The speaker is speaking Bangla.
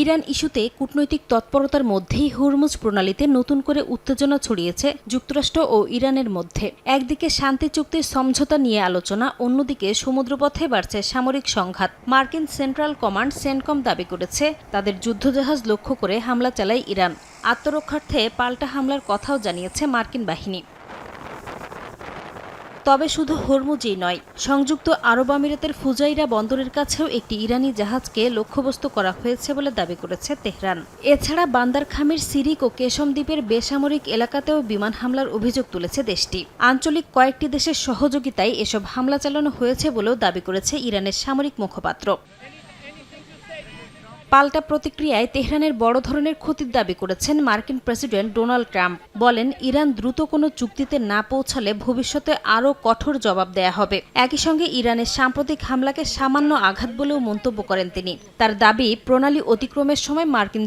ইরান ইস্যুতে কূটনৈতিক তৎপরতার মধ্যেই হরমুজ প্রণালীতে নতুন করে উত্তেজনা ছড়িয়েছে যুক্তরাষ্ট্র ও ইরানের মধ্যে। একদিকে শান্তি চুক্তির সমঝোতা নিয়ে আলোচনা, অন্যদিকে সমুদ্রপথে বাড়ছে সামরিক সংঘাত। মার্কিন সেন্ট্রাল কমান্ড সেন্টকম দাবি করেছে, তাদের যুদ্ধজাহাজ লক্ষ্য করে হামলা চালায় ইরান। আত্মরক্ষার্থে পাল্টা হামলার কথাও জানিয়েছে মার্কিন বাহিনী। তবে শুধু হরমুজই নয়, সংযুক্ত আরব আমিরাতের ফুজাইরা বন্দরের কাছেও একটি ইরানি জাহাজকে লক্ষ্যবস্তু করা হয়েছে বলে দাবি করেছে তেহরান। এছাড়া বান্দার খামির সিরিক ও কেশম দ্বীপের বেসামরিক এলাকাতেও বিমান হামলার অভিযোগ তুলেছে দেশটি। আঞ্চলিক কয়েকটি দেশের সহযোগিতায় এসব হামলা চালানো হয়েছে বলেও দাবি করেছে ইরানের সামরিক মুখপাত্র। পাল্টা প্রতিক্রিয়ায় তেহরানের বড় ধরনের ক্ষতির দাবি করেছেন মার্কিন প্রেসিডেন্ট ডোনাল্ড ট্রাম্প। বলেন, ইরান দ্রুত কোনো চুক্তিতে না পৌঁছালে ভবিষ্যতে আরও কঠোর জবাব দেয়া হবে। একই সঙ্গে ইরানের সাম্প্রতিক হামলাকে সামান্য আঘাত বলেও মন্তব্য করেন তিনি। তার দাবি, প্রণালী অতিক্রমের সময় মার্কিন